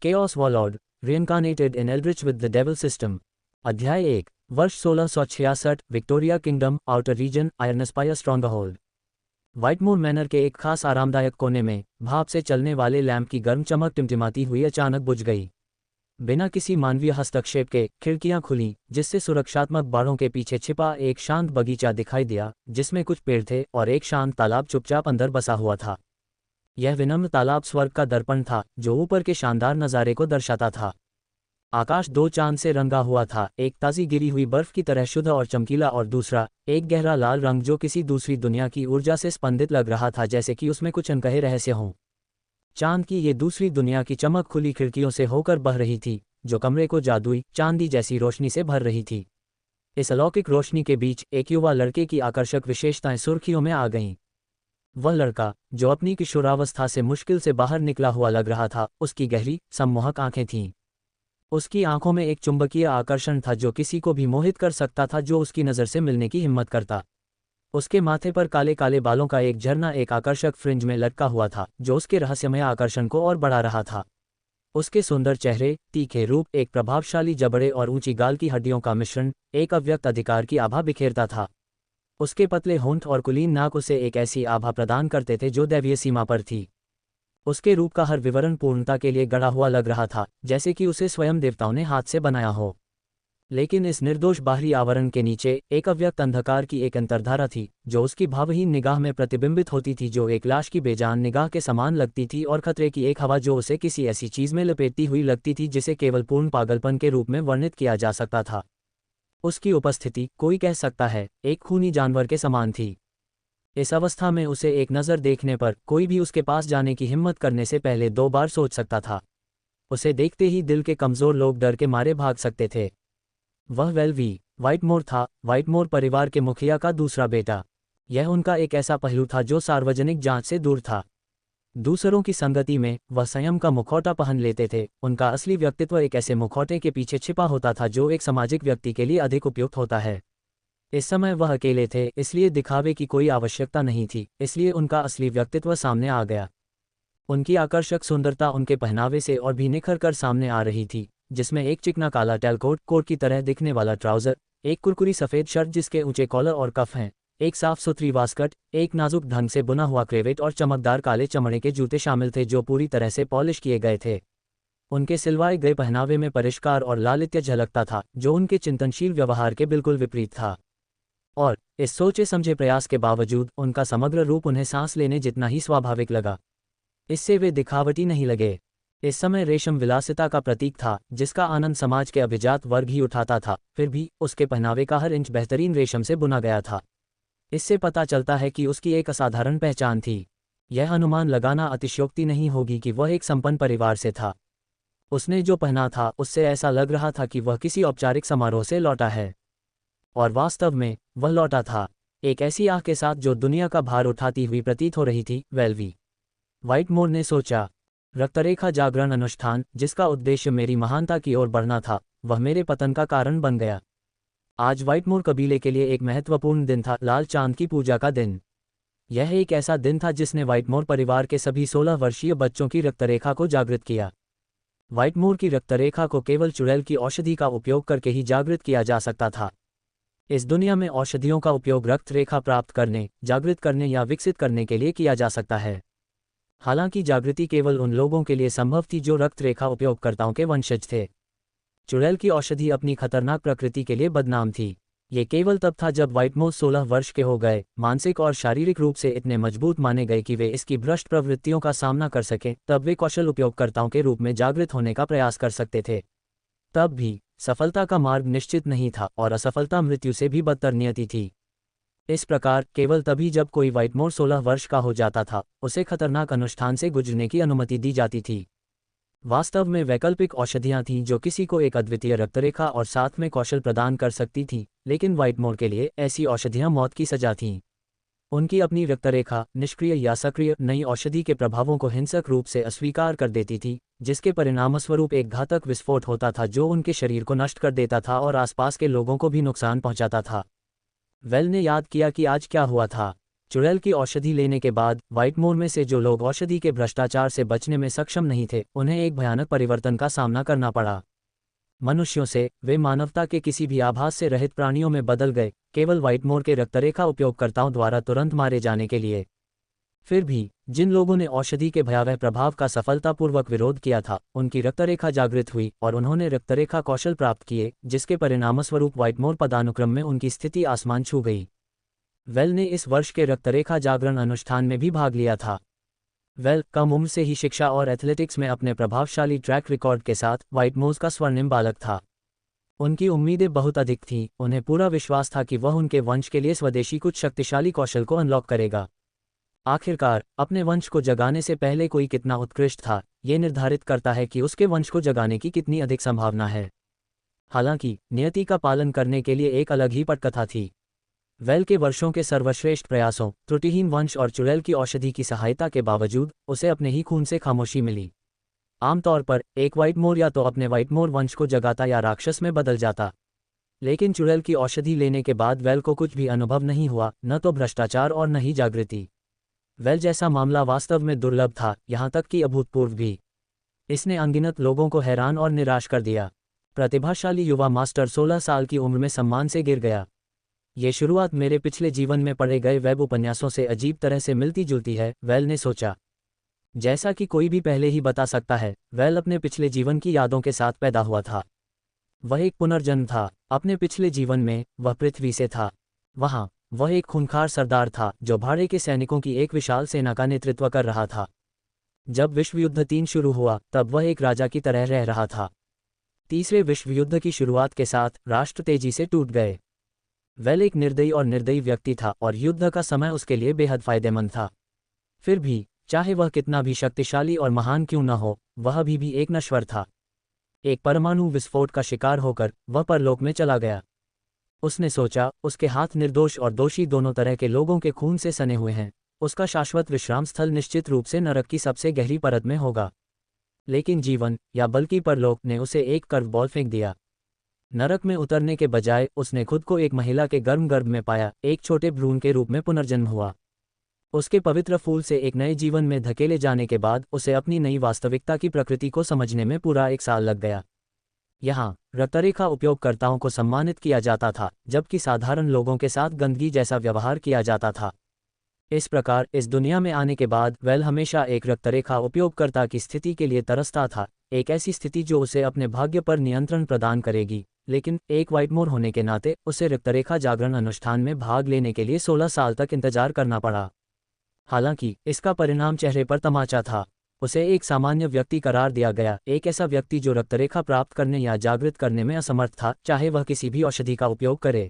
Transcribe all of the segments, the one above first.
Chaos Warlord, reincarnated in Eldritch with the Devil System। अध्याय 1, वर्ष 1666, Victoria kingdom, outer region, Ironspire stronghold. Whitemore manor के एक खास आरामदायक कोने में भाप से चलने वाले लैंप की गर्म चमक टिमटिमाती हुई अचानक बुझ गई। बिना किसी मानवीय हस्तक्षेप के खिड़कियां खुलीं, जिससे सुरक्षात्मक बाड़ों के पीछे छिपा एक शांत बगीचा दिखाई दिया, जिसमें कुछ पेड़ थे और एक शांत तालाब चुपचाप अंदर बसा हुआ था। यह विनम्र तालाब स्वर्ग का दर्पण था, जो ऊपर के शानदार नज़ारे को दर्शाता था। आकाश दो चांद से रंगा हुआ था, एक ताज़ी गिरी हुई बर्फ की तरह शुद्ध और चमकीला, और दूसरा एक गहरा लाल रंग जो किसी दूसरी दुनिया की ऊर्जा से स्पंदित लग रहा था, जैसे कि उसमें कुछ अनकहे रहस्य हों। चांद की ये दूसरी दुनिया की चमक खुली खिड़कियों से होकर बह रही थी, जो कमरे को जादुई चांदी जैसी रोशनी से भर रही थी। इस अलौकिक रोशनी के बीच एक युवा लड़के की आकर्षक विशेषताएं सुर्खियों में आ गईं। वह लड़का, जो अपनी किशोरावस्था से मुश्किल से बाहर निकला हुआ लग रहा था, उसकी गहरी सम्मोहक आंखें थीं। उसकी आंखों में एक चुंबकीय आकर्षण था जो किसी को भी मोहित कर सकता था जो उसकी नज़र से मिलने की हिम्मत करता। उसके माथे पर काले काले बालों का एक झरना एक आकर्षक फ्रिंज में लटका हुआ था, जो उसके रहस्यमय आकर्षण को और बढ़ा रहा था। उसके सुंदर चेहरे, तीखे रूप, एक प्रभावशाली जबड़े और ऊंची गाल की हड्डियों का मिश्रण एक अव्यक्त अधिकार की आभा बिखेरता था। उसके पतले होंठ और कुलीन नाक उसे एक ऐसी आभा प्रदान करते थे जो दैवीय सीमा पर थी। उसके रूप का हर विवरण पूर्णता के लिए गढ़ा हुआ लग रहा था, जैसे कि उसे स्वयं देवताओं ने हाथ से बनाया हो। लेकिन इस निर्दोष बाहरी आवरण के नीचे एक अव्यक्त अंधकार की एक अंतर्धारा थी, जो उसकी भावहीन निगाह में प्रतिबिंबित होती थी, जो एक लाश की बेजान निगाह के समान लगती थी, और खतरे की एक हवा जो उसे किसी ऐसी चीज में लपेटती हुई लगती थी जिसे केवल पूर्ण पागलपन के रूप में वर्णित किया जा सकता था। उसकी उपस्थिति, कोई कह सकता है, एक खूनी जानवर के समान थी। इस अवस्था में उसे एक नज़र देखने पर कोई भी उसके पास जाने की हिम्मत करने से पहले 2 बार सोच सकता था। उसे देखते ही दिल के कमज़ोर लोग डर के मारे भाग सकते थे। वह वेलवी व्हाइटमोर था, व्हाइटमोर परिवार के मुखिया का दूसरा बेटा। यह उनका एक ऐसा पहलू था जो सार्वजनिक जांच से दूर था। दूसरों की संगति में वह संयम का मुखौटा पहन लेते थे। उनका असली व्यक्तित्व एक ऐसे मुखौटे के पीछे छिपा होता था जो एक सामाजिक व्यक्ति के लिए अधिक उपयुक्त होता है। इस समय वह अकेले थे, इसलिए दिखावे की कोई आवश्यकता नहीं थी, इसलिए उनका असली व्यक्तित्व सामने आ गया। उनकी आकर्षक सुंदरता उनके पहनावे से और भी निखर कर सामने आ रही थी, जिसमें एक चिकना काला टेलकोट कोट की तरह दिखने वाला ट्राउजर, एक कुरकुरी सफ़ेद शर्ट जिसके ऊंचे कॉलर और कफ हैं, एक साफ सुथरी वास्कट, एक नाजुक ढंग से बुना हुआ क्रेवेट और चमकदार काले चमड़े के जूते शामिल थे जो पूरी तरह से पॉलिश किए गए थे। उनके सिलवाए गए पहनावे में परिष्कार और लालित्य झलकता था, जो उनके चिंतनशील व्यवहार के बिल्कुल विपरीत था। और इस सोचे समझे प्रयास के बावजूद उनका समग्र रूप उन्हें सांस लेने जितना ही स्वाभाविक लगा। इससे वे दिखावटी नहीं लगे। इस समय रेशम विलासिता का प्रतीक था, जिसका आनंद समाज के अभिजात वर्ग ही उठाता था। फिर भी उसके पहनावे का हर इंच बेहतरीन रेशम से बुना गया था। इससे पता चलता है कि उसकी एक असाधारण पहचान थी। यह अनुमान लगाना अतिशयोक्ति नहीं होगी कि वह एक संपन्न परिवार से था। उसने जो पहना था उससे ऐसा लग रहा था कि वह किसी औपचारिक समारोह से लौटा है, और वास्तव में वह लौटा था एक ऐसी आह के साथ जो दुनिया का भार उठाती हुई प्रतीत हो रही थी। वेलवी व्हाइटमोर ने सोचा, रक्तरेखा जागरण अनुष्ठान, जिसका उद्देश्य मेरी महानता की ओर बढ़ना था, वह मेरे पतन का कारण बन गया। आज व्हाइटमोर कबीले के लिए एक महत्वपूर्ण दिन था, लाल चांद की पूजा का दिन। यह एक ऐसा दिन था जिसने व्हाइटमोर परिवार के सभी 16 वर्षीय बच्चों की रक्तरेखा को जागृत किया। व्हाइटमोर की रक्तरेखा को केवल चुड़ैल की औषधि का उपयोग करके ही जागृत किया जा सकता था। इस दुनिया में औषधियों का उपयोग रक्त रेखा प्राप्त करने, जागृत करने या विकसित करने के लिए किया जा सकता है। हालांकि जागृति केवल उन लोगों के लिए संभव थी जो रक्त रेखा उपयोगकर्ताओं के वंशज थे। चुड़ैल की औषधि अपनी खतरनाक प्रकृति के लिए बदनाम थी। ये केवल तब था जब व्हाइटमोर 16 वर्ष के हो गए, मानसिक और शारीरिक रूप से इतने मजबूत माने गए कि वे इसकी भ्रष्ट प्रवृत्तियों का सामना कर सकें, तब वे कौशल उपयोगकर्ताओं के रूप में जागृत होने का प्रयास कर सकते थे। तब भी सफलता का मार्ग निश्चित नहीं था, और असफलता मृत्यु से भी बदतर नियति थी। इस प्रकार केवल तभी जब कोई व्हाइटमोर 16 वर्ष का हो जाता था, उसे खतरनाक अनुष्ठान से गुजरने की अनुमति दी जाती थी। वास्तव में वैकल्पिक औषधियां थीं जो किसी को एक अद्वितीय रक्तरेखा और साथ में कौशल प्रदान कर सकती थीं, लेकिन व्हाइटमोर के लिए ऐसी औषधियां मौत की सजा थीं। उनकी अपनी रक्तरेखा निष्क्रिय या सक्रिय नई औषधि के प्रभावों को हिंसक रूप से अस्वीकार कर देती थी, जिसके परिणामस्वरूप एक घातक विस्फोट होता था जो उनके शरीर को नष्ट कर देता था और आसपास के लोगों को भी नुकसान पहुंचाता था। वेल ने याद किया कि आज क्या हुआ था। चुड़ैल की औषधि लेने के बाद व्हाइटमोर में से जो लोग औषधि के भ्रष्टाचार से बचने में सक्षम नहीं थे, उन्हें एक भयानक परिवर्तन का सामना करना पड़ा। मनुष्यों से वे मानवता के किसी भी आभास से रहित प्राणियों में बदल गए, केवल व्हाइटमोर के रक्तरेखा उपयोगकर्ताओं द्वारा तुरंत मारे जाने के लिए। फिर भी जिन लोगों ने औषधि के भयावह प्रभाव का सफलतापूर्वक विरोध किया था, उनकी रक्तरेखा जागृत हुई और उन्होंने रक्तरेखा कौशल प्राप्त किए, जिसके परिणामस्वरूप व्हाइटमोर पदानुक्रम में उनकी स्थिति आसमान छू गई। वेल ने इस वर्ष के रक्तरेखा जागरण अनुष्ठान में भी भाग लिया था। वेल कम उम्र से ही शिक्षा और एथलेटिक्स में अपने प्रभावशाली ट्रैक रिकॉर्ड के साथ व्हाइटमोर का स्वर्णिम बालक था। उनकी उम्मीदें बहुत अधिक थीं, उन्हें पूरा विश्वास था कि वह उनके वंश के लिए स्वदेशी कुछ शक्तिशाली कौशल को अनलॉक करेगा। आखिरकार अपने वंश को जगाने से पहले कोई कितना उत्कृष्ट था, ये निर्धारित करता है कि उसके वंश को जगाने की कितनी अधिक संभावना है। हालांकि नियति का पालन करने के लिए एक अलग ही पटकथा थी। वेल के वर्षों के सर्वश्रेष्ठ प्रयासों, त्रुटिहीन वंश और चुड़ैल की औषधि की सहायता के बावजूद उसे अपने ही खून से खामोशी मिली। आमतौर पर एक व्हाइटमोर या तो अपने व्हाइटमोर वंश को जगाता या राक्षस में बदल जाता, लेकिन चुड़ैल की औषधि लेने के बाद वेल को कुछ भी अनुभव नहीं हुआ, न तो भ्रष्टाचार और न ही जागृति। वेल जैसा मामला वास्तव में दुर्लभ था, यहाँ तक कि अभूतपूर्व भी। इसने अनगिनत लोगों को हैरान और निराश कर दिया। प्रतिभाशाली युवा मास्टर 16 साल की उम्र में सम्मान से गिर गया। ये शुरुआत मेरे पिछले जीवन में पढ़े गए वेब उपन्यासों से अजीब तरह से मिलती जुलती है, वेल ने सोचा। जैसा कि कोई भी पहले ही बता सकता है, वेल अपने पिछले जीवन की यादों के साथ पैदा हुआ था। वह एक पुनर्जन्म था। अपने पिछले जीवन में वह पृथ्वी से था। वहाँ वह एक खूंखार सरदार था जो भाड़े के सैनिकों की एक विशाल सेना का नेतृत्व कर रहा था। जब विश्व युद्ध 3 शुरू हुआ, तब वह एक राजा की तरह रह रहा था। तीसरे विश्व युद्ध की शुरुआत के साथ राष्ट्र तेजी से टूट गए। वेल एक निर्दयी और निर्दयी व्यक्ति था और युद्ध का समय उसके लिए बेहद फायदेमंद था। फिर भी चाहे वह कितना भी शक्तिशाली और महान क्यों न हो, वह अभी भी एक नश्वर था। एक परमाणु विस्फोट का शिकार होकर वह परलोक में चला गया। उसने सोचा, उसके हाथ निर्दोष और दोषी दोनों तरह के लोगों के खून से सने हुए हैं, उसका शाश्वत विश्राम स्थल निश्चित रूप से नरक की सबसे गहरी परत में होगा। लेकिन जीवन, या बल्कि परलोक, ने उसे एक कर्वबॉल फेंक दिया। नरक में उतरने के बजाय उसने खुद को एक महिला के गर्भ गर्भ में पाया, एक छोटे भ्रूण के रूप में पुनर्जन्म हुआ। उसके पवित्र फूल से एक नए जीवन में धकेले जाने के बाद उसे अपनी नई वास्तविकता की प्रकृति को समझने में पूरा 1 साल लग गया। यहाँ रक्तरेखा उपयोगकर्ताओं को सम्मानित किया जाता था, जबकि साधारण लोगों के साथ गंदगी जैसा व्यवहार किया जाता था। इस प्रकार इस दुनिया में आने के बाद वेल हमेशा एक रक्तरेखा उपयोगकर्ता की स्थिति के लिए तरसता था, एक ऐसी स्थिति जो उसे अपने भाग्य पर नियंत्रण प्रदान करेगी। लेकिन एक व्हाइटमोर होने के नाते उसे रक्तरेखा जागरण अनुष्ठान में भाग लेने के लिए 16 साल तक इंतजार करना पड़ा। हालांकि इसका परिणाम चेहरे पर तमाचा था। उसे एक सामान्य व्यक्ति करार दिया गया, एक ऐसा व्यक्ति जो रक्तरेखा प्राप्त करने या जागृत करने में असमर्थ था, चाहे वह किसी भी औषधि का उपयोग करे।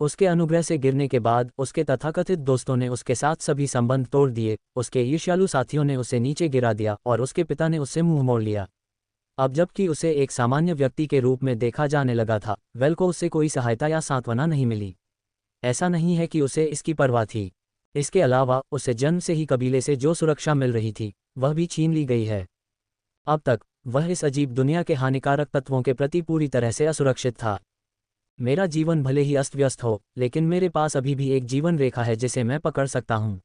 उसके अनुग्रह से गिरने के बाद उसके तथाकथित दोस्तों ने उसके साथ सभी संबंध तोड़ दिए, उसके ईर्ष्यालु साथियों ने उसे नीचे गिरा दिया और उसके पिता ने उससे मुंह मोड़ लिया। अब जबकि उसे एक सामान्य व्यक्ति के रूप में देखा जाने लगा था, वेल को उससे कोई सहायता या सांत्वना नहीं मिली। ऐसा नहीं है कि उसे इसकी परवाह थी। इसके अलावा उसे जन्म से ही कबीले से जो सुरक्षा मिल रही थी, वह भी छीन ली गई है। अब तक वह इस अजीब दुनिया के हानिकारक तत्वों के प्रति पूरी तरह से असुरक्षित था। मेरा जीवन भले ही अस्त व्यस्त हो, लेकिन मेरे पास अभी भी एक जीवन रेखा है जिसे मैं पकड़ सकता हूँ।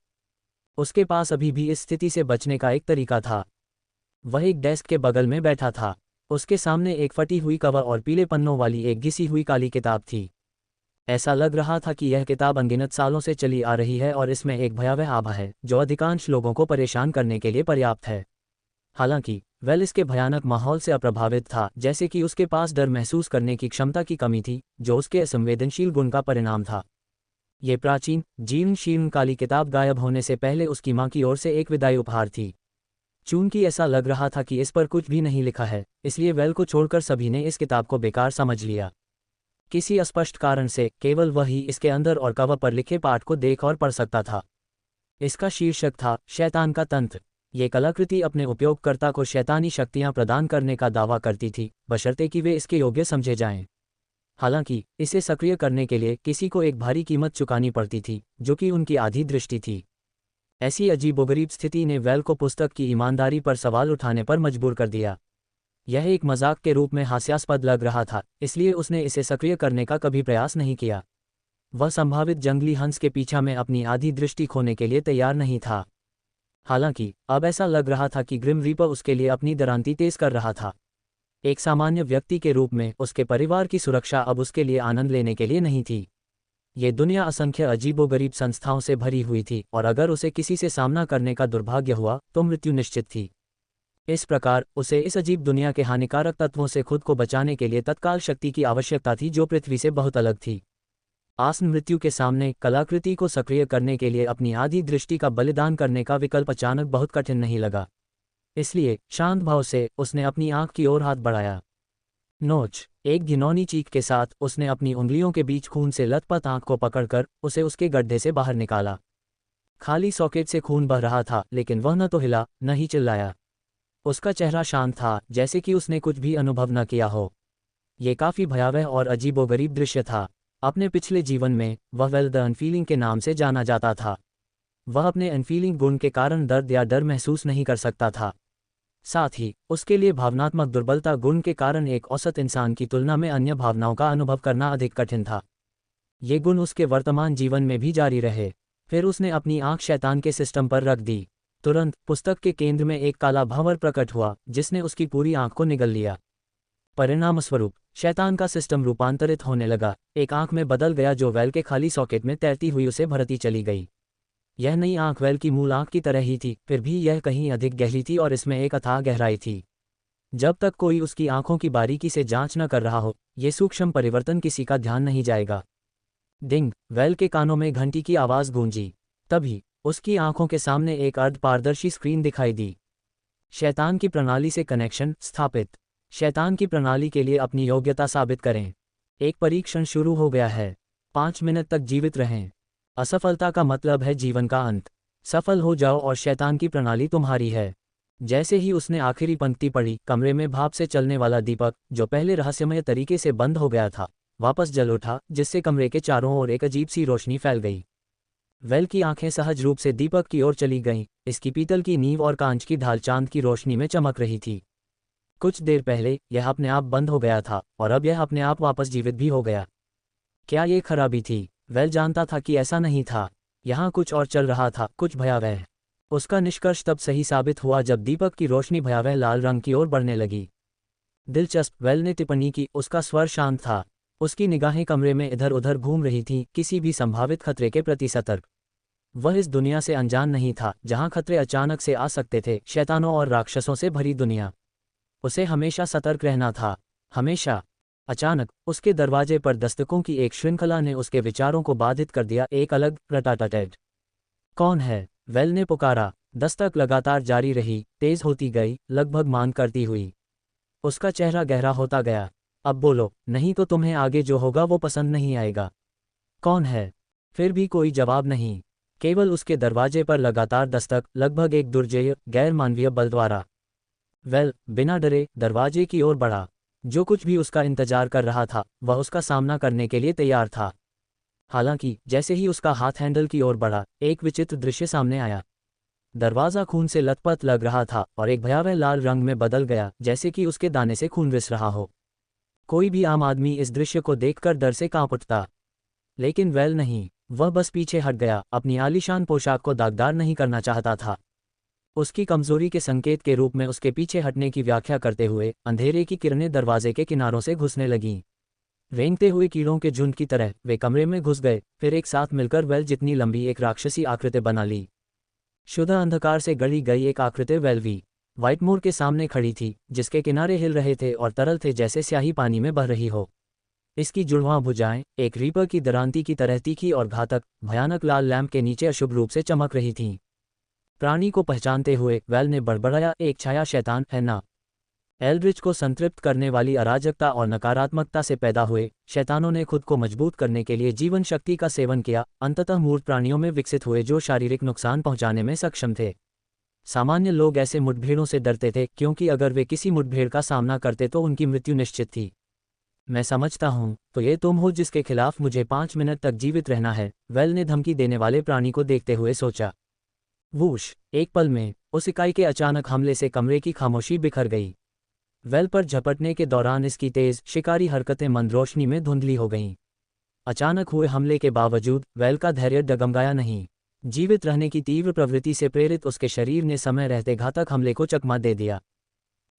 उसके पास अभी भी इस स्थिति से बचने का एक तरीका था। वह एक डेस्क के बगल में बैठा था। उसके सामने एक फटी हुई कवर और पीले पन्नों वाली एक घिसी हुई काली किताब थी। ऐसा लग रहा था कि यह किताब अनगिनत सालों से चली आ रही है और इसमें एक भयावह आभा है जो अधिकांश लोगों को परेशान करने के लिए पर्याप्त है। हालांकि वेल इसके भयानक माहौल से अप्रभावित था, जैसे कि उसके पास डर महसूस करने की क्षमता की कमी थी, जो उसके असंवेदनशील गुण का परिणाम था। ये प्राचीन, जीर्ण शीर्ण काली किताब गायब होने से पहले उसकी मां की ओर से एक विदाई उपहार थी। चूंकि ऐसा लग रहा था कि इस पर कुछ भी नहीं लिखा है, इसलिए वेल को छोड़कर सभी ने इस किताब को बेकार समझ लिया। किसी अस्पष्ट कारण से केवल वही इसके अंदर और कवर पर लिखे पाठ को देख और पढ़ सकता था। इसका शीर्षक था शैतान का तंत्र। ये कलाकृति अपने उपयोगकर्ता को शैतानी शक्तियां प्रदान करने का दावा करती थी, बशर्ते कि वे इसके योग्य समझे जाएं। हालांकि इसे सक्रिय करने के लिए किसी को एक भारी कीमत चुकानी पड़ती थी, जो कि उनकी आधी दृष्टि थी। ऐसी अजीबोगरीब स्थिति ने वेल को पुस्तक की ईमानदारी पर सवाल उठाने पर मजबूर कर दिया। यह एक मजाक के रूप में हास्यास्पद लग रहा था, इसलिए उसने इसे सक्रिय करने का कभी प्रयास नहीं किया। वह संभावित जंगली हंस के पीछा में अपनी आधी दृष्टि खोने के लिए तैयार नहीं था। हालांकि अब ऐसा लग रहा था कि ग्रिम रीपर उसके लिए अपनी दरांती तेज कर रहा था। एक सामान्य व्यक्ति के रूप में उसके परिवार की सुरक्षा अब उसके लिए आनंद लेने के लिए नहीं थी। ये दुनिया असंख्य अजीबोगरीब संस्थाओं से भरी हुई थी और अगर उसे किसी से सामना करने का दुर्भाग्य हुआ तो मृत्यु निश्चित थी। इस प्रकार उसे इस अजीब दुनिया के हानिकारक तत्वों से खुद को बचाने के लिए तत्काल शक्ति की आवश्यकता थी जो पृथ्वी से बहुत अलग थी। आसन मृत्यु के सामने कलाकृति को सक्रिय करने के लिए अपनी आधी दृष्टि का बलिदान करने का विकल्प अचानक बहुत कठिन नहीं लगा। इसलिए शांत भाव से उसने अपनी आंख की ओर हाथ बढ़ाया। नोच! एक घिनौनी चीख के साथ उसने अपनी उंगलियों के बीच खून से लथपथ आंख को पकड़कर उसे उसके गड्ढे से बाहर निकाला। खाली सॉकेट से खून बह रहा था, लेकिन वह न तो हिला न ही चिल्लाया। उसका चेहरा शांत था, जैसे कि उसने कुछ भी अनुभव न किया हो। ये काफी भयावह और अजीबोगरीब दृश्य था। अपने पिछले जीवन में वह वेल द अनफीलिंग के नाम से जाना जाता था। वह अपने अनफीलिंग गुण के कारण दर्द या डर महसूस नहीं कर सकता था। साथ ही उसके लिए भावनात्मक दुर्बलता गुण के कारण एक औसत इंसान की तुलना में अन्य भावनाओं का अनुभव करना अधिक कठिन था। ये गुण उसके वर्तमान जीवन में भी जारी रहे। फिर उसने अपनी आंख शैतान के सिस्टम पर रख दी। तुरंत पुस्तक के केंद्र में एक काला भंवर प्रकट हुआ जिसने उसकी पूरी आंख को निगल लिया। परिणामस्वरूप शैतान का सिस्टम रूपांतरित होने लगा, एक आंख में बदल गया जो वेल के खाली सॉकेट में तैरती हुई उसे भरती चली गई। यह नई आंख वेल की मूल आंख की तरह ही थी, फिर भी यह कहीं अधिक गहरी थी और इसमें एक अथाह गहराई थी। जब तक कोई उसकी आंखों की बारीकी से जांच न कर रहा हो, ये सूक्ष्म परिवर्तन किसी का ध्यान नहीं जाएगा। डिंग! वेल के कानों में घंटी की आवाज गूंजी। तभी उसकी आंखों के सामने एक अर्ध पारदर्शी स्क्रीन दिखाई दी। शैतान की प्रणाली से कनेक्शन स्थापित। शैतान की प्रणाली के लिए अपनी योग्यता साबित करें। एक परीक्षण शुरू हो गया है। 5 मिनट तक जीवित रहें। असफलता का मतलब है जीवन का अंत। सफल हो जाओ और शैतान की प्रणाली तुम्हारी है। जैसे ही उसने आखिरी पंक्ति पढ़ी, कमरे में भाप से चलने वाला दीपक, जो पहले रहस्यमय तरीके से बंद हो गया था, वापस जल उठा, जिससे कमरे के चारों ओर एक अजीब सी रोशनी फैल गई। वेल की आंखें सहज रूप से दीपक की ओर चली गईं। इसकी पीतल की नींव और कांच की ढाल चांद की रोशनी में चमक रही थी। कुछ देर पहले यह अपने आप बंद हो गया था और अब यह अपने आप वापस जीवित भी हो गया। क्या ये खराबी थी? वेल जानता था कि ऐसा नहीं था। यहाँ कुछ और चल रहा था, कुछ भयावह। उसका निष्कर्ष तब सही साबित हुआ जब दीपक की रोशनी भयावह लाल रंग की ओर बढ़ने लगी। दिलचस्प, वेल ने टिप्पणी की। उसका स्वर शांत था। उसकी निगाहें कमरे में इधर उधर घूम रही थीं, किसी भी संभावित खतरे के प्रति सतर्क। वह इस दुनिया से अनजान नहीं था, जहाँ खतरे अचानक से आ सकते थे, शैतानों और राक्षसों से भरी दुनिया। उसे हमेशा सतर्क रहना था, हमेशा। अचानक उसके दरवाजे पर दस्तकों की एक श्रृंखला ने उसके विचारों को बाधित कर दिया। एक अलग रटाटैट। कौन है? वेल ने पुकारा। दस्तक लगातार जारी रही, तेज होती गई, लगभग मान करती हुई। उसका चेहरा गहरा होता गया। अब बोलो, नहीं तो तुम्हें आगे जो होगा वो पसंद नहीं आएगा। कौन है? फिर भी कोई जवाब नहीं, केवल उसके दरवाजे पर लगातार दस्तक, लगभग एक दुर्जेय, गैर मानवीय बल द्वारा। वेल बिना डरे दरवाजे की ओर बढ़ा। जो कुछ भी उसका इंतजार कर रहा था, वह उसका सामना करने के लिए तैयार था। हालांकि जैसे ही उसका हाथ हैंडल की ओर बढ़ा, एक विचित्र दृश्य सामने आया। दरवाज़ा खून से लथपथ लग रहा था और एक भयावह लाल रंग में बदल गया, जैसे कि उसके दाने से खून रिस रहा हो। कोई भी आम आदमी इस दृश्य को देखकर डर से कांप उठता, लेकिन वेल नहीं। वह बस पीछे हट गया, अपनी आलीशान पोशाक को दागदार नहीं करना चाहता था। उसकी कमजोरी के संकेत के रूप में उसके पीछे हटने की व्याख्या करते हुए अंधेरे की किरणें दरवाजे के किनारों से घुसने लगीं। रेंगते हुए कीड़ों के झुंड की तरह वे कमरे में घुस गए, फिर एक साथ मिलकर वेल जितनी लंबी एक राक्षसी आकृति बना ली। शुद्ध अंधकार से गढ़ी गई एक आकृति वेलवी व्हाइटमोर के सामने खड़ी थी, जिसके किनारे हिल रहे थे और तरल थे जैसे स्याही पानी में बह रही हो। इसकी जुड़वां भुजाएं एक रीपर की दरांती की तरह तीखी और घातक, भयानक लाल लैंप के नीचे अशुभ रूप से चमक रही थीं। प्राणी को पहचानते हुए वेल ने बड़बड़ाया, एक छाया शैतान है ना? एल्ड्रिच को संतृप्त करने वाली अराजकता और नकारात्मकता से पैदा हुए शैतानों ने खुद को मजबूत करने के लिए जीवन शक्ति का सेवन किया, अंततः मूर्त प्राणियों में विकसित हुए जो शारीरिक नुकसान पहुंचाने में सक्षम थे। सामान्य लोग ऐसे मुठभेड़ों से डरते थे क्योंकि अगर वे किसी मुठभेड़ का सामना करते तो उनकी मृत्यु निश्चित थी। मैं समझता हूं, तो ये तुम हो जिसके खिलाफ मुझे 5 मिनट तक जीवित रहना है, वेल ने धमकी देने वाले प्राणी को देखते हुए सोचा। वूश! एक पल में उस इकाई के अचानक हमले से कमरे की खामोशी बिखर गई। वेल पर झपटने के दौरान इसकी तेज, शिकारी हरकतें मंद रोशनी में धुंधली हो गईं। अचानक हुए हमले के बावजूद वेल का धैर्य डगमगाया नहीं। जीवित रहने की तीव्र प्रवृत्ति से प्रेरित उसके शरीर ने समय रहते घातक हमले को चकमा दे दिया।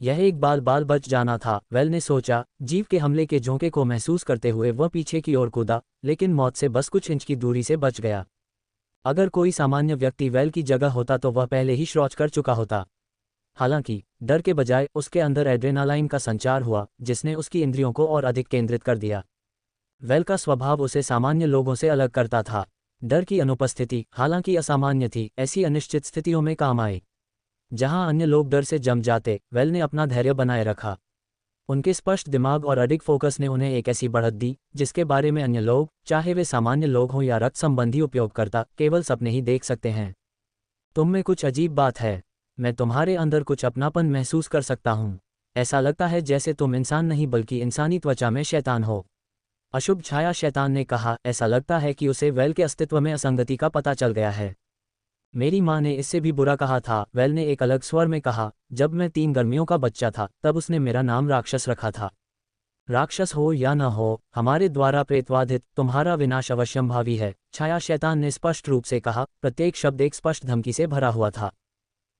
यह एक बाल बाल बच जाना था, वेल ने सोचा। जीव के हमले के झोंके को महसूस करते हुए वह पीछे की ओर कूदा, लेकिन मौत से बस कुछ इंच की दूरी से बच गया। अगर कोई सामान्य व्यक्ति वेल की जगह होता तो वह पहले ही शौच कर चुका होता। हालांकि डर के बजाय उसके अंदर एड्रेनालाइन का संचार हुआ, जिसने उसकी इंद्रियों को और अधिक केंद्रित कर दिया। वेल का स्वभाव उसे सामान्य लोगों से अलग करता था। डर की अनुपस्थिति, हालांकि असामान्य थी, ऐसी अनिश्चित स्थितियों में काम आई। जहां अन्य लोग डर से जम जाते, वेल ने अपना धैर्य बनाए रखा। उनके स्पष्ट दिमाग और अडिग फोकस ने उन्हें एक ऐसी बढ़त दी जिसके बारे में अन्य लोग, चाहे वे सामान्य लोग हों या रक्त संबंधी उपयोगकर्ता, केवल सपने ही देख सकते हैं। तुम में कुछ अजीब बात है। मैं तुम्हारे अंदर कुछ अपनापन महसूस कर सकता हूँ। ऐसा लगता है जैसे तुम इंसान नहीं बल्कि इंसानी त्वचा में शैतान हो। अशुभ छाया शैतान ने कहा। ऐसा लगता है कि उसे वेल के अस्तित्व में असंगति का पता चल गया है। मेरी माँ ने इससे भी बुरा कहा था, वेल ने एक अलग स्वर में कहा। जब मैं 3 गर्मियों का बच्चा था तब उसने मेरा नाम राक्षस रखा था। राक्षस हो या न हो, हमारे द्वारा प्रेतवाधित तुम्हारा विनाश अवश्यंभावी है, छाया शैतान ने स्पष्ट रूप से कहा। प्रत्येक शब्द एक स्पष्ट धमकी से भरा हुआ था।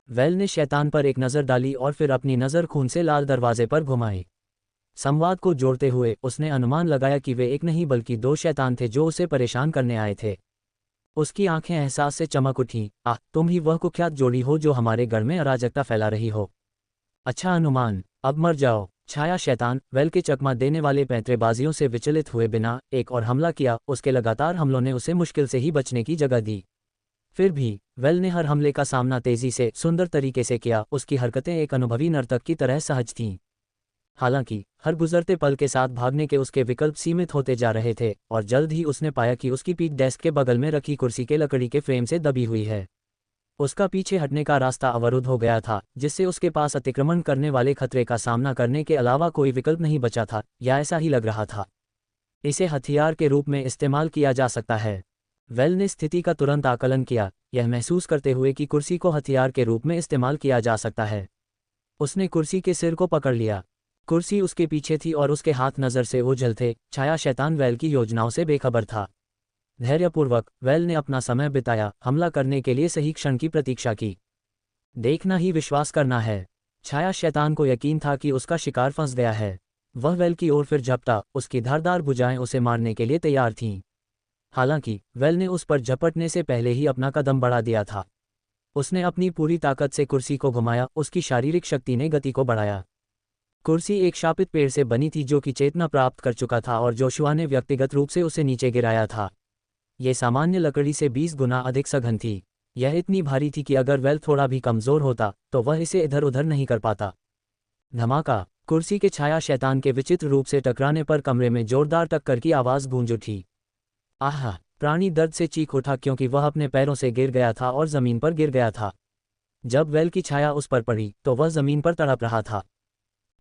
वेल ने शैतान पर एक नज़र डाली और फिर अपनी नज़र खून से लाल दरवाजे पर घुमाई। संवाद को जोड़ते हुए उसने अनुमान लगाया कि वे एक नहीं बल्कि 2 शैतान थे जो उसे परेशान करने आए थे। उसकी आंखें एहसास से चमक उठीं। तुम ही वह कुख्यात जोड़ी हो जो हमारे घर में अराजकता फैला रही हो। अच्छा अनुमान, अब मर जाओ। छाया शैतान, वेल के चकमा देने वाले पैंतरेबाजियों से विचलित हुए बिना, एक और हमला किया। उसके लगातार हमलों ने उसे मुश्किल से ही बचने की जगह दी। फिर भी वेल ने हर हमले का सामना तेजी से, सुंदर तरीके से किया। उसकी हरकतें एक अनुभवी नर्तक की तरह सहज थीं। हालांकि हर गुजरते पल के साथ भागने के उसके विकल्प सीमित होते जा रहे थे, और जल्द ही उसने पाया कि उसकी पीठ डेस्क के बगल में रखी कुर्सी के लकड़ी के फ्रेम से दबी हुई है। उसका पीछे हटने का रास्ता अवरुद्ध हो गया था, जिससे उसके पास अतिक्रमण करने वाले खतरे का सामना करने के अलावा कोई विकल्प नहीं बचा था, या ऐसा ही लग रहा था। इसे हथियार के रूप में इस्तेमाल किया जा सकता है। वेल ने स्थिति का तुरंत आकलन किया, यह महसूस करते हुए कि कुर्सी को हथियार के रूप में इस्तेमाल किया जा सकता है। उसने कुर्सी के सिर को पकड़ लिया। कुर्सी उसके पीछे थी और उसके हाथ नज़र से ओझल थे। छाया शैतान वेल की योजनाओं से बेखबर था। धैर्यपूर्वक वेल ने अपना समय बिताया, हमला करने के लिए सही क्षण की प्रतीक्षा की। देखना ही विश्वास करना है। छाया शैतान को यकीन था कि उसका शिकार फंस गया है। वह वेल की ओर फिर झपटा, उसकी धारदार भुजाएं उसे मारने के लिए तैयार थीं। हालांकि वेल ने उस पर झपटने से पहले ही अपना कदम बढ़ा दिया था। उसने अपनी पूरी ताकत से कुर्सी को घुमाया, उसकी शारीरिक शक्ति ने गति को बढ़ाया। कुर्सी एक शापित पेड़ से बनी थी जो कि चेतना प्राप्त कर चुका था और जोशुआ ने व्यक्तिगत रूप से उसे नीचे गिराया था। यह सामान्य लकड़ी से 20 गुना अधिक सघन थी। यह इतनी भारी थी कि अगर वेल थोड़ा भी कमज़ोर होता तो वह इसे इधर उधर नहीं कर पाता। धमाका! कुर्सी के छाया शैतान के विचित्र रूप से टकराने पर कमरे में जोरदार टक्कर की आवाज़ गूंज उठी। आहा! प्राणी दर्द से चीख उठा क्योंकि वह अपने पैरों से गिर गया था और ज़मीन पर गिर गया था। जब वेल की छाया उस पर पड़ी तो वह ज़मीन पर तड़प रहा था।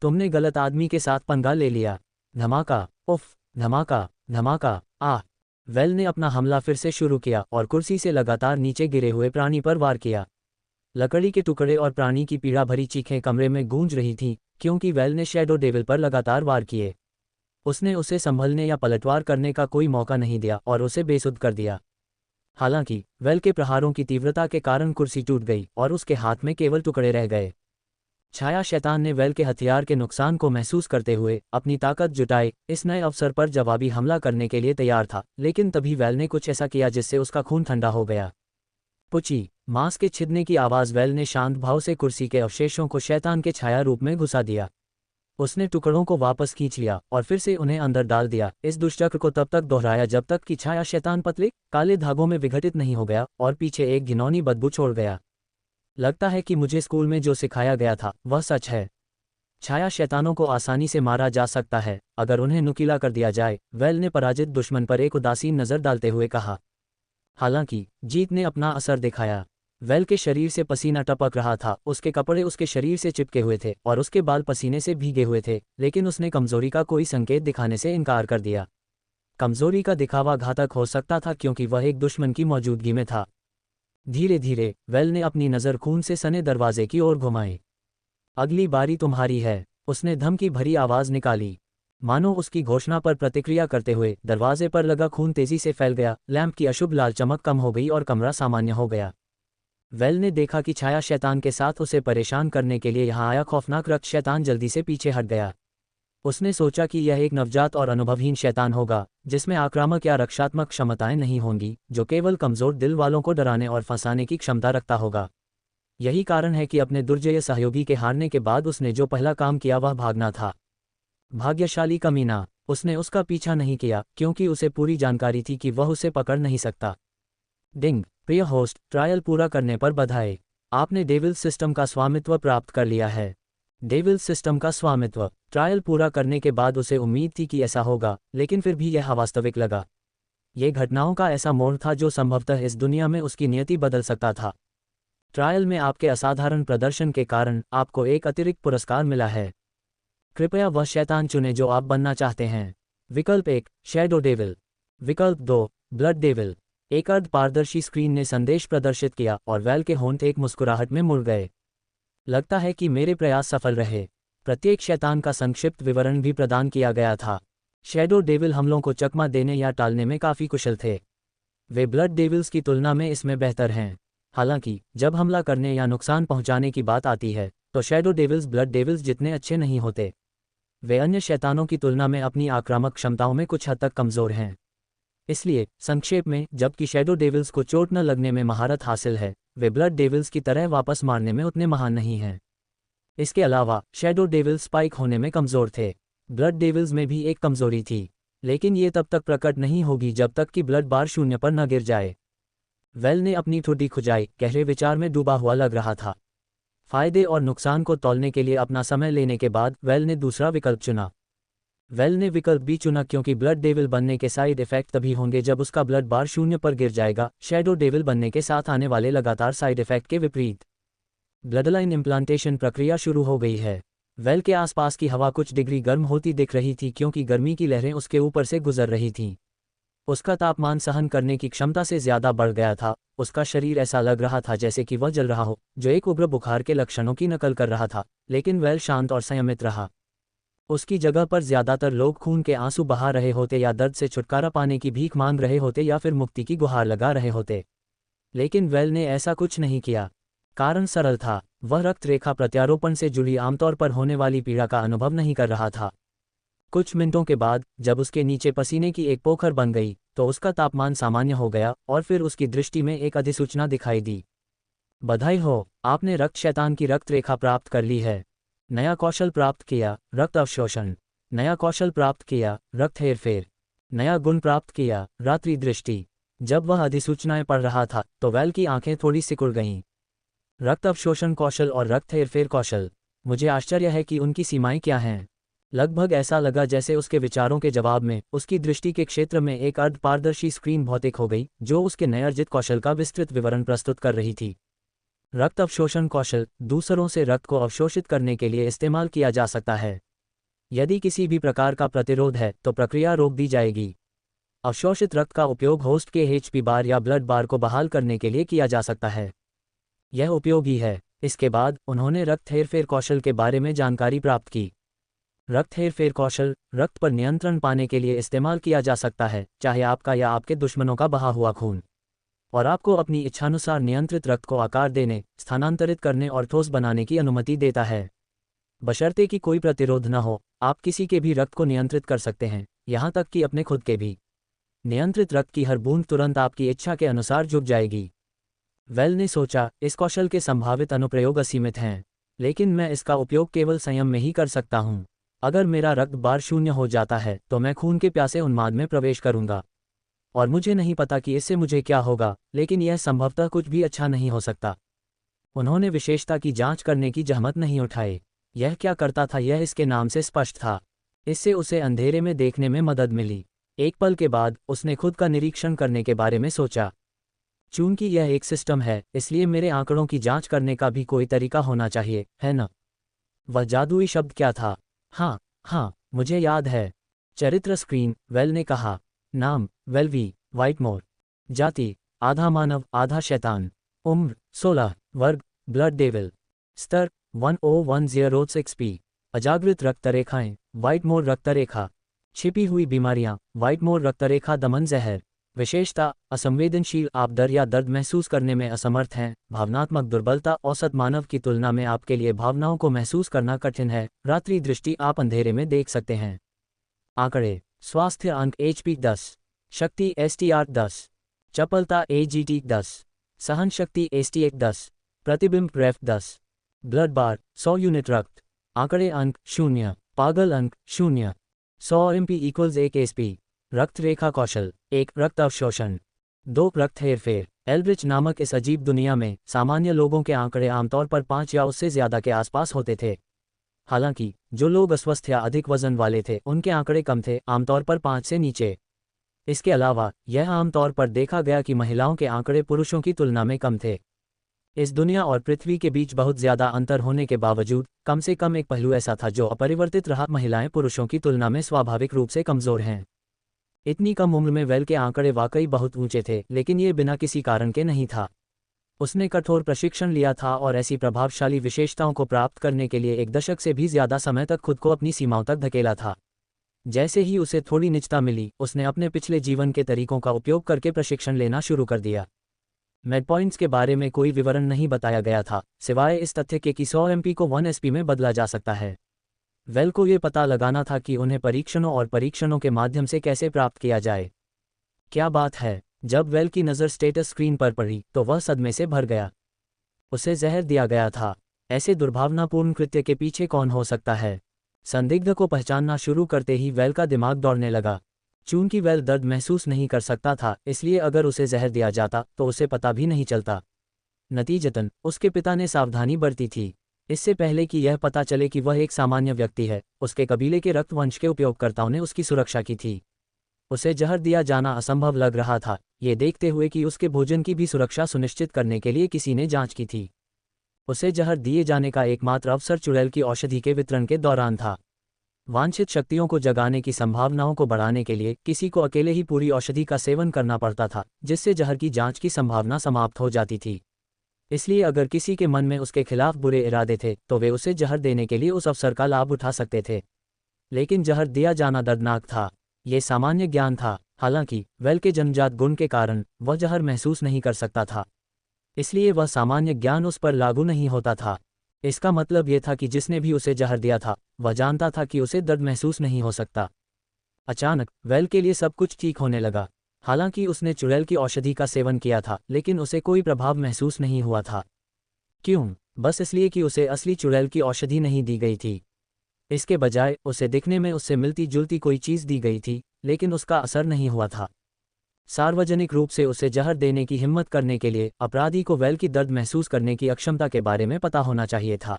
तुमने गलत आदमी के साथ पंगा ले लिया। धमाका! उफ! धमाका! धमाका! वेल ने अपना हमला फिर से शुरू किया और कुर्सी से लगातार नीचे गिरे हुए प्राणी पर वार किया। लकड़ी के टुकड़े और प्राणी की पीड़ा भरी चीखें कमरे में गूंज रही थीं, क्योंकि वेल ने शैडो डेविल पर लगातार वार किए। उसने उसे संभलने या पलटवार करने का कोई मौका नहीं दिया और उसे बेसुध कर दिया। हालांकि वेल के प्रहारों की तीव्रता के कारण कुर्सी टूट गई और उसके हाथ में केवल टुकड़े रह गए। छाया शैतान ने वेल के हथियार के नुकसान को महसूस करते हुए अपनी ताकत जुटाई। इस नए अवसर पर जवाबी हमला करने के लिए तैयार था, लेकिन तभी वेल ने कुछ ऐसा किया जिससे उसका खून ठंडा हो गया। पुची! मांस के छिदने की आवाज़। वेल ने शांत भाव से कुर्सी के अवशेषों को शैतान के छाया रूप में घुसा दिया। उसने टुकड़ों को वापस खींच लिया और फिर से उन्हें अंदर डाल दिया। इस दुष्चक्र को तब तक दोहराया जब तक कि छाया शैतान पतले काले धागों में विघटित नहीं हो गया और पीछे एक घिनौनी बदबू छोड़ गया। लगता है कि मुझे स्कूल में जो सिखाया गया था वह सच है। छाया शैतानों को आसानी से मारा जा सकता है अगर उन्हें नुकीला कर दिया जाए, वेल ने पराजित दुश्मन पर एक उदासीन नज़र डालते हुए कहा। हालांकि जीत ने अपना असर दिखाया। वेल के शरीर से पसीना टपक रहा था, उसके कपड़े उसके शरीर से चिपके हुए थे और उसके बाल पसीने से भीगे हुए थे, लेकिन उसने कमजोरी का कोई संकेत दिखाने से इनकार कर दिया। कमजोरी का दिखावा घातक हो सकता था क्योंकि वह एक दुश्मन की मौजूदगी में था। धीरे धीरे वेल ने अपनी नज़र खून से सने दरवाजे की ओर घुमाई। अगली बारी तुम्हारी है, उसने धमकी भरी आवाज़ निकाली। मानो उसकी घोषणा पर प्रतिक्रिया करते हुए दरवाजे पर लगा खून तेजी से फैल गया, लैंप की अशुभ लाल चमक कम हो गई और कमरा सामान्य हो गया। वेल ने देखा कि छाया शैतान के साथ उसे परेशान करने के लिए यहाँ आया खौफनाक रक्त शैतान जल्दी से पीछे हट गया। उसने सोचा कि यह एक नवजात और अनुभवहीन शैतान होगा, जिसमें आक्रामक या रक्षात्मक क्षमताएं नहीं होंगी, जो केवल कमजोर दिल वालों को डराने और फंसाने की क्षमता रखता होगा। यही कारण है कि अपने दुर्जय सहयोगी के हारने के बाद उसने जो पहला काम किया वह भागना था। भाग्यशाली कमीना, उसने उसका पीछा नहीं किया क्योंकि उसे पूरी जानकारी थी कि वह उसे पकड़ नहीं सकता। डिंग, प्रिय होस्ट, ट्रायल पूरा करने पर बधाई। आपने डेविल सिस्टम का स्वामित्व प्राप्त कर लिया है। डेविल सिस्टम का स्वामित्व। ट्रायल पूरा करने के बाद उसे उम्मीद थी कि ऐसा होगा, लेकिन फिर भी यह अवास्तविक लगा। ये घटनाओं का ऐसा मोड़ था जो संभवतः इस दुनिया में उसकी नियति बदल सकता था। ट्रायल में आपके असाधारण प्रदर्शन के कारण आपको एक अतिरिक्त पुरस्कार मिला है। कृपया वह शैतान चुनें जो आप बनना चाहते हैं। विकल्प 1, शैडो डेविल। विकल्प 2, ब्लड डेविल। एक अर्ध पारदर्शी स्क्रीन ने संदेश प्रदर्शित किया और वेल के होंठ एक मुस्कुराहट में मुड़ गए। लगता है कि मेरे प्रयास सफल रहे। प्रत्येक शैतान का संक्षिप्त विवरण भी प्रदान किया गया था। शैडो डेविल हमलों को चकमा देने या टालने में काफ़ी कुशल थे। वे ब्लड डेविल्स की तुलना में इसमें बेहतर हैं। हालांकि जब हमला करने या नुकसान पहुंचाने की बात आती है तो शैडो डेविल्स ब्लड डेविल्स जितने अच्छे नहीं होते। वे अन्य शैतानों की तुलना में अपनी आक्रामक क्षमताओं में कुछ हद तक कमज़ोर हैं। इसलिए संक्षेप में, जबकि शैडो डेविल्स को चोट न लगने में महारत हासिल है, वे ब्लड डेविल्स की तरह वापस मारने में उतने महान नहीं हैं। इसके अलावा शैडो डेविल्स स्पाइक होने में कमज़ोर थे। ब्लड डेविल्स में भी एक कमज़ोरी थी, लेकिन ये तब तक प्रकट नहीं होगी जब तक कि ब्लड बार शून्य पर न गिर जाए। वेल ने अपनी ठुड्डी खुजाई, गहरे विचार में डूबा हुआ लग रहा था। फायदे और नुकसान को तौलने के लिए अपना समय लेने के बाद वेल ने दूसरा विकल्प चुना। वेल ने विकल्प बी चुना क्योंकि ब्लड डेविल बनने के साइड इफेक्ट तभी होंगे जब उसका ब्लड बार शून्य पर गिर जाएगा, शैडो डेविल बनने के साथ आने वाले लगातार साइड इफेक्ट के विपरीत। ब्लडलाइन इम्प्लांटेशन प्रक्रिया शुरू हो गई है। वेल के आसपास की हवा कुछ डिग्री गर्म होती दिख रही थी क्योंकि गर्मी की लहरें उसके ऊपर से गुजर रही थीं। उसका तापमान सहन करने की क्षमता से ज्यादा बढ़ गया था। उसका शरीर ऐसा लग रहा था जैसे कि वह जल रहा हो, जो एक उग्र बुखार के लक्षणों की नकल कर रहा था, लेकिन वेल शांत और संयमित रहा। उसकी जगह पर ज्यादातर लोग खून के आंसू बहा रहे होते या दर्द से छुटकारा पाने की भीख मांग रहे होते या फिर मुक्ति की गुहार लगा रहे होते। लेकिन वेल ने ऐसा कुछ नहीं किया। कारण सरल था, वह रक्त रेखा प्रत्यारोपण से जुड़ी आमतौर पर होने वाली पीड़ा का अनुभव नहीं कर रहा था। कुछ मिनटों के बाद जब उसके नीचे पसीने की एक पोखर बन गई तो उसका तापमान सामान्य हो गया और फिर उसकी दृष्टि में एक अधिसूचना दिखाई दी। बधाई हो, आपने रक्त शैतान की रक्त रेखा प्राप्त कर ली है। नया कौशल प्राप्त किया, रक्त अवशोषण। नया कौशल प्राप्त किया, रक्त हेरफेर। नया गुण प्राप्त किया, रात्रि दृष्टि। जब वह अधिसूचनाएं पढ़ रहा था तो वेल की आंखें थोड़ी सिकुड़ गईं। रक्त अवशोषण कौशल और रक्त हेरफेर कौशल, मुझे आश्चर्य है कि उनकी सीमाएं क्या हैं। लगभग ऐसा लगा जैसे उसके विचारों के जवाब में उसकी दृष्टि के क्षेत्र में एक अर्ध पारदर्शी स्क्रीन भौतिक हो गई जो उसके नए अर्जित कौशल का विस्तृत विवरण प्रस्तुत कर रही थी। रक्त अवशोषण कौशल दूसरों से रक्त को अवशोषित करने के लिए इस्तेमाल किया जा सकता है। यदि किसी भी प्रकार का प्रतिरोध है तो प्रक्रिया रोक दी जाएगी। अवशोषित रक्त का उपयोग होस्ट के एचपी बार या ब्लड बार को बहाल करने के लिए किया जा सकता है। यह उपयोगी है। इसके बाद उन्होंने रक्त हेरफेर कौशल के बारे में जानकारी प्राप्त की। रक्त हेरफेर कौशल रक्त पर नियंत्रण पाने के लिए इस्तेमाल किया जा सकता है, चाहे आपका या आपके दुश्मनों का बहा हुआ खून, और आपको अपनी इच्छानुसार नियंत्रित रक्त को आकार देने, स्थानांतरित करने और ठोस बनाने की अनुमति देता है। बशर्ते कि कोई प्रतिरोध न हो, आप किसी के भी रक्त को नियंत्रित कर सकते हैं, यहाँ तक कि अपने खुद के भी। नियंत्रित रक्त की हर बूंद तुरंत आपकी इच्छा के अनुसार झुक जाएगी। वेल ने सोचा, इस कौशल के संभावित अनुप्रयोग असीमित हैं, लेकिन मैं इसका उपयोग केवल संयम में ही कर सकता हूँ। अगर मेरा रक्त बार शून्य हो जाता है तो मैं खून के प्यासे उन्माद में प्रवेश करूंगा, और मुझे नहीं पता कि इससे मुझे क्या होगा, लेकिन यह संभवतः कुछ भी अच्छा नहीं हो सकता। उन्होंने विशेषता की जांच करने की जहमत नहीं उठाई। यह क्या करता था यह इसके नाम से स्पष्ट था। इससे उसे अंधेरे में देखने में मदद मिली। एक पल के बाद उसने खुद का निरीक्षण करने के बारे में सोचा। चूंकि यह एक सिस्टम है, इसलिए मेरे आंकड़ों की जांच करने का भी कोई तरीका होना चाहिए, है न? वह जादुई शब्द क्या था? हाँ, मुझे याद है। चरित्र स्क्रीन, वेल ने कहा। नाम, वेलवी वाइटमोर। जाति, आधा मानव आधा शैतान। उम्र, 16। वर्ग, ब्लड डेविल। स्तर, 1010 XP। अजागृत रक्तरेखाएं, व्हाइटमोर रक्तरेखा। छिपी हुई बीमारियां, व्हाइटमोर रक्तरेखा दमन जहर। विशेषता, असंवेदनशील, आप डर या दर्द महसूस करने में असमर्थ हैं। भावनात्मक दुर्बलता, औसत मानव की तुलना में आपके लिए भावनाओं को महसूस करना कठिन है। रात्रि दृष्टि, आप अंधेरे में देख सकते हैं। आंकड़े। स्वास्थ्य अंक HP 10, शक्ति STR 10, चपलता AGT 10, सहन शक्ति ST1 10, प्रतिबिंब REF 10, ब्लड बार 100 यूनिट रक्त। आंकड़े अंक 0, पागल अंक 0, 100 MP = 1 SP। रक्त रेखा कौशल 1, रक्त अवशोषण 2, रक्त हेरफेर। एल्ब्रिच नामक इस अजीब दुनिया में सामान्य लोगों के आंकड़े आमतौर पर 5 या उससे ज्यादा के आसपास होते थे। हालांकि जो लोग अस्वस्थ या अधिक वजन वाले थे उनके आंकड़े कम थे, आमतौर पर 5 से नीचे। इसके अलावा यह आमतौर पर देखा गया कि महिलाओं के आंकड़े पुरुषों की तुलना में कम थे। इस दुनिया और पृथ्वी के बीच बहुत ज्यादा अंतर होने के बावजूद कम से कम एक पहलू ऐसा था जो अपरिवर्तित रहा, महिलाएं पुरुषों की तुलना में स्वाभाविक रूप से कमजोर हैं। इतनी कम उम्र में वेल के आंकड़े वाकई बहुत ऊंचे थे, लेकिन ये बिना किसी कारण के नहीं था। उसने कठोर प्रशिक्षण लिया था और ऐसी प्रभावशाली विशेषताओं को प्राप्त करने के लिए 1 दशक से भी ज्यादा समय तक खुद को अपनी सीमाओं तक धकेला था। जैसे ही उसे थोड़ी निजता मिली, उसने अपने पिछले जीवन के तरीकों का उपयोग करके प्रशिक्षण लेना शुरू कर दिया। मेडपॉइंट्स के बारे में कोई विवरण नहीं बताया गया था, सिवाय इस तथ्य के कि 100 MP को 1 SP में बदला जा सकता है। वेल को ये पता लगाना था कि उन्हें परीक्षणों और परीक्षणों के माध्यम से कैसे प्राप्त किया जाए। क्या बात है, जब वेल की नज़र स्टेटस स्क्रीन पर पड़ी तो वह सदमे से भर गया। उसे जहर दिया गया था। ऐसे दुर्भावनापूर्ण कृत्य के पीछे कौन हो सकता है? संदिग्ध को पहचानना शुरू करते ही वेल का दिमाग दौड़ने लगा। चूंकि वेल दर्द महसूस नहीं कर सकता था, इसलिए अगर उसे जहर दिया जाता तो उसे पता भी नहीं चलता। नतीजतन उसके पिता ने सावधानी बरती थी। इससे पहले कि यह पता चले कि वह एक सामान्य व्यक्ति है, उसके कबीले के रक्त वंश के उपयोगकर्ताओं ने उसकी सुरक्षा की थी। उसे जहर दिया जाना असंभव लग रहा था, ये देखते हुए कि उसके भोजन की भी सुरक्षा सुनिश्चित करने के लिए किसी ने जांच की थी। उसे जहर दिए जाने का एकमात्र अवसर चुड़ैल की औषधि के वितरण के दौरान था। वांछित शक्तियों को जगाने की संभावनाओं को बढ़ाने के लिए किसी को अकेले ही पूरी औषधि का सेवन करना पड़ता था, जिससे जहर की जांच की संभावना समाप्त हो जाती थी। इसलिए अगर किसी के मन में उसके खिलाफ बुरे इरादे थे तो वे उसे जहर देने के लिए उस अवसर का लाभ उठा सकते थे। लेकिन जहर दिया जाना दर्दनाक था। ये सामान्य ज्ञान था। हालांकि वेल के जन्मजात गुण के कारण वह जहर महसूस नहीं कर सकता था, इसलिए वह सामान्य ज्ञान उस पर लागू नहीं होता था। इसका मतलब यह था कि जिसने भी उसे जहर दिया था वह जानता था कि उसे दर्द महसूस नहीं हो सकता। अचानक वेल के लिए सब कुछ ठीक होने लगा। हालांकि उसने चुड़ैल की औषधि का सेवन किया था, लेकिन उसे कोई प्रभाव महसूस नहीं हुआ था। क्यों? बस इसलिए कि उसे असली चुड़ैल की औषधि नहीं दी गई थी। इसके बजाय उसे दिखने में उससे मिलती जुलती कोई चीज़ दी गई थी, लेकिन उसका असर नहीं हुआ था। सार्वजनिक रूप से उसे जहर देने की हिम्मत करने के लिए अपराधी को वेल की दर्द महसूस करने की अक्षमता के बारे में पता होना चाहिए था।